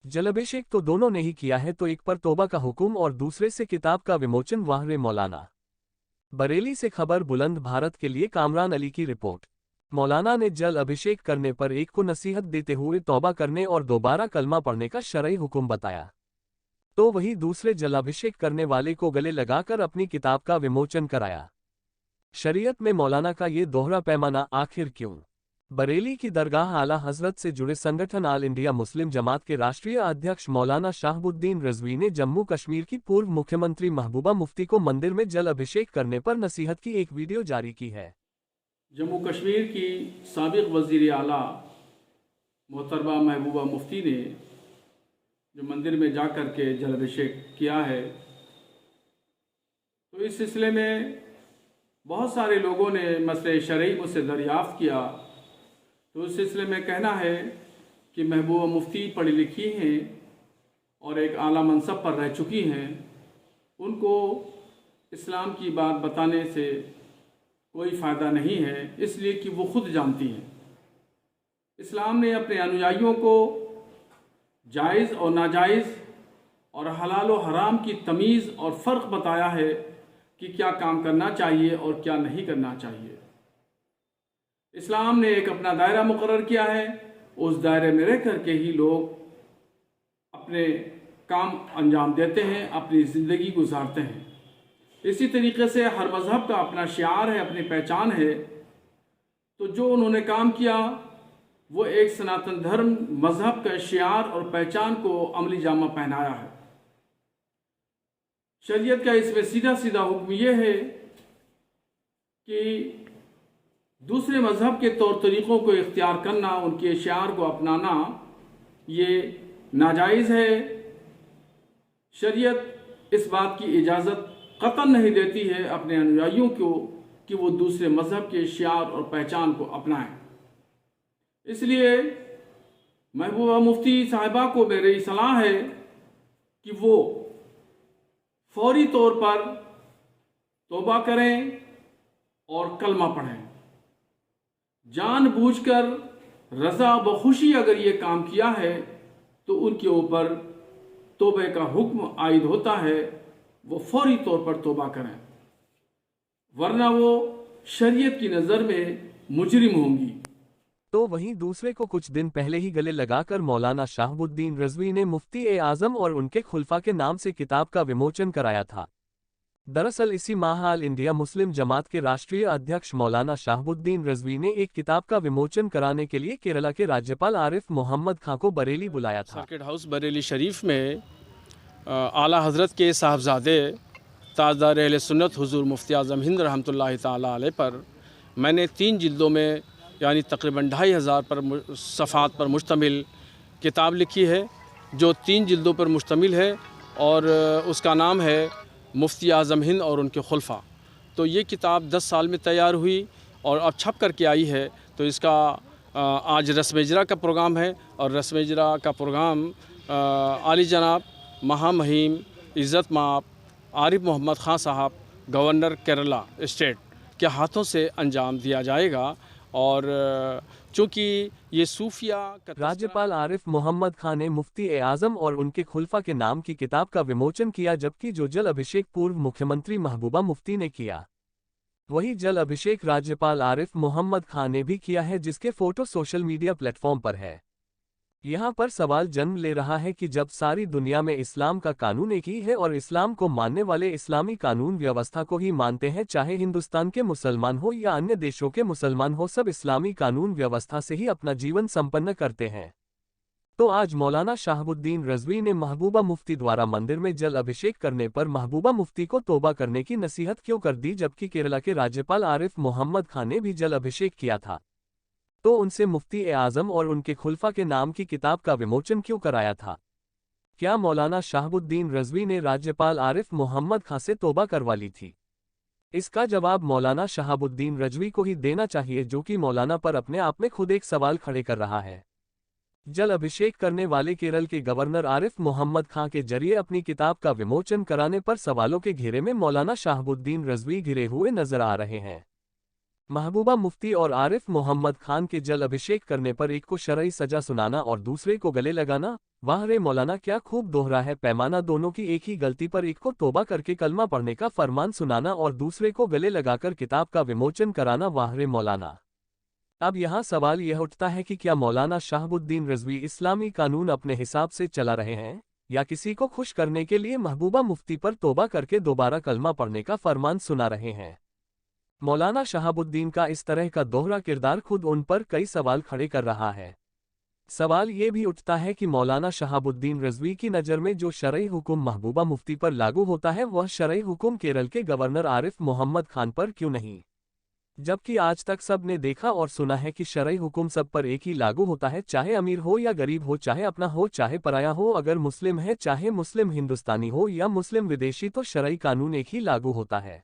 जलाभिषेक तो दोनों ने ही किया है, तो एक पर तौबा का हुक्म और दूसरे से किताब का विमोचन। वाह मौलाना। बरेली से खबर बुलंद भारत के लिए कामरान अली की रिपोर्ट। मौलाना ने जल अभिषेक करने पर एक को नसीहत देते हुए तौबा करने और दोबारा कलमा पढ़ने का शरई हुक्म बताया, तो वही दूसरे जलाभिषेक करने वाले को गले लगाकर अपनी किताब का विमोचन कराया। शरीयत में मौलाना का ये दोहरा पैमाना आखिर क्यों? बरेली की दरगाह आला हजरत से जुड़े संगठन ऑल इंडिया मुस्लिम जमात के राष्ट्रीय अध्यक्ष मौलाना शाहबुद्दीन रज़वी ने जम्मू कश्मीर की पूर्व मुख्यमंत्री महबूबा मुफ्ती को मंदिर में जल अभिषेक करने पर नसीहत की एक वीडियो जारी की है। जम्मू कश्मीर की साबिक़ वज़ीर आला मोहतरमा महबूबा मुफ्ती ने जो मंदिर में जा कर के जल अभिषेक किया है, तो इस सिलसिले में बहुत सारे लोगों ने मसले शरई मुझसे दरियाफ़्त किया। तो इस सिलसिले में कहना है कि महबूबा मुफ्ती पढ़ी लिखी हैं और एक आला मनसब पर रह चुकी हैं, उनको इस्लाम की बात बताने से कोई फ़ायदा नहीं है, इसलिए कि वो खुद जानती हैं। इस्लाम ने अपने अनुयायियों को जायज़ और नाजायज़ और हलाल और हराम की तमीज़ और फ़र्क बताया है कि क्या काम करना चाहिए और क्या नहीं करना चाहिए। इस्लाम ने एक अपना दायरा मुकर्रर किया है, उस दायरे में रह कर के ही लोग अपने काम अंजाम देते हैं, अपनी ज़िंदगी गुजारते हैं। इसी तरीके से हर मज़हब का अपना शिआर है, अपनी पहचान है। तो जो उन्होंने काम किया वो एक सनातन धर्म मज़हब का शिआर और पहचान को अमली जामा पहनाया है। शरीयत का इसमें सीधा सीधा हुक्म यह है कि दूसरे मज़हब के तौर तरीक़ों को इख्तियार करना, उनके शिआर को अपनाना, ये नाजायज़ है। शरीयत इस बात की इजाज़त कतई नहीं देती है अपने अनुयायियों को कि वो दूसरे मज़हब के शिआर और पहचान को अपनाएं। इसलिए महबूबा मुफ्ती साहिबा को मेरी सलाह है कि वो फौरी तौर पर तौबा करें और कलमा पढ़ें। जानबूझकर रज़ा व खुशी अगर ये काम किया है तो उनके ऊपर तौबे का हुक्म आयद होता है, वो फौरी तौर पर तौबा करें, वरना वो शरीयत की नज़र में मुजरिम होंगी। तो वहीं दूसरे को कुछ दिन पहले ही गले लगाकर मौलाना शाहबुद्दीन रज़वी ने मुफ्ती ए आज़म और उनके खुलफा के नाम से किताब का विमोचन कराया था। दरअसल इसी माह ऑल इंडिया मुस्लिम जमात के राष्ट्रीय अध्यक्ष मौलाना शाहबुद्दीन रज़वी ने एक किताब का विमोचन कराने के लिए केरला के राज्यपाल आरिफ मोहम्मद खां को बरेली बुलाया था। सर्किट हाउस बरेली शरीफ में आला हज़रत के साहबजादे ताजदार अहले सुन्नत हुज़ूर मुफ्ती आज़म हिंद रहमतुल्लाहि ताला अलैह पर मैंने 3 जिल्दों में यानी तकरीबन 2500 पर सफ़ात पर मुश्तमिल किताब लिखी है, जो 3 जिल्दों पर मुश्तमिल है और उसका नाम है मुफ्ती आज़म हिंद और उनके खुलफा। तो ये किताब 10 साल में तैयार हुई और अब छप कर के आई है। तो इसका आज रस्म इजरा का प्रोग्राम है और रस्म इजरा का प्रोग्राम आली जनाब महामहिम इज़्ज़त माप आरिफ मोहम्मद खां साहब गवर्नर केरला स्टेट के हाथों से अंजाम दिया जाएगा। और चूँकि ये सूफिया राज्यपाल आरिफ मोहम्मद खान ने मुफ्ती ए आज़म और उनके खुलफा के नाम की किताब का विमोचन किया, जबकि जो जल अभिषेक पूर्व मुख्यमंत्री महबूबा मुफ्ती ने किया, वही जल अभिषेक राज्यपाल आरिफ मोहम्मद खान ने भी किया है, जिसके फोटो सोशल मीडिया प्लेटफॉर्म पर है। यहाँ पर सवाल जन्म ले रहा है कि जब सारी दुनिया में इस्लाम का कानून एक ही है और इस्लाम को मानने वाले इस्लामी कानून व्यवस्था को ही मानते हैं, चाहे हिंदुस्तान के मुसलमान हो या अन्य देशों के मुसलमान हो, सब इस्लामी कानून व्यवस्था से ही अपना जीवन संपन्न करते हैं, तो आज मौलाना शाहबुद्दीन रज़वी ने महबूबा मुफ्ती द्वारा मंदिर में जल अभिषेक करने पर महबूबा मुफ्ती को तौबा करने की नसीहत क्यों कर दी, जबकि केरला के राज्यपाल आरिफ मोहम्मद खान ने भी जल अभिषेक किया था, तो उनसे मुफ्ती ए आज़म और उनके खुलफा के नाम की किताब का विमोचन क्यों कराया था? क्या मौलाना शाहबुद्दीन रज़वी ने राज्यपाल आरिफ मोहम्मद खां से तौबा करवा ली थी? इसका जवाब मौलाना शाहबुद्दीन रज़वी को ही देना चाहिए, जो कि मौलाना पर अपने आप में खुद एक सवाल खड़े कर रहा है। जल अभिषेक करने वाले केरल के गवर्नर आरिफ मोहम्मद खां के जरिए अपनी किताब का विमोचन कराने पर सवालों के घेरे में मौलाना शाहबुद्दीन रज़वी घिरे हुए नजर आ रहे हैं। महबूबा मुफ्ती और आरिफ मोहम्मद खान के जल अभिषेक करने पर एक को शरई सजा सुनाना और दूसरे को गले लगाना वाह रे मौलाना, क्या खूब दोहरा है पैमाना, दोनों की एक ही गलती पर एक को तौबा करके कलमा पढ़ने का फरमान सुनाना और दूसरे को गले लगाकर किताब का विमोचन कराना। वाह रे मौलाना। अब यहाँ सवाल यह उठता है कि क्या मौलाना शहाबुद्दीन रिजवी इस्लामी कानून अपने हिसाब से चला रहे हैं, या किसी को खुश करने के लिए महबूबा मुफ्ती पर तौबा करके दोबारा कलमा पढ़ने का फरमान सुना रहे हैं। मौलाना शहाबुद्दीन का इस तरह का दोहरा किरदार खुद उन पर कई सवाल खड़े कर रहा है। सवाल ये भी उठता है कि मौलाना शहाबुद्दीन रिजवी की नज़र में जो शरई हुक्म महबूबा मुफ्ती पर लागू होता है वह शरई हुक्म केरल के गवर्नर आरिफ मोहम्मद खान पर क्यों नहीं, जबकि आज तक सब ने देखा और सुना है कि शरई हुक्म सब पर एक ही लागू होता है, चाहे अमीर हो या गरीब हो, चाहे अपना हो चाहे पराया हो, अगर मुस्लिम है चाहे मुस्लिम हिंदुस्तानी हो या मुस्लिम विदेशी, तो शरई कानून एक ही लागू होता है।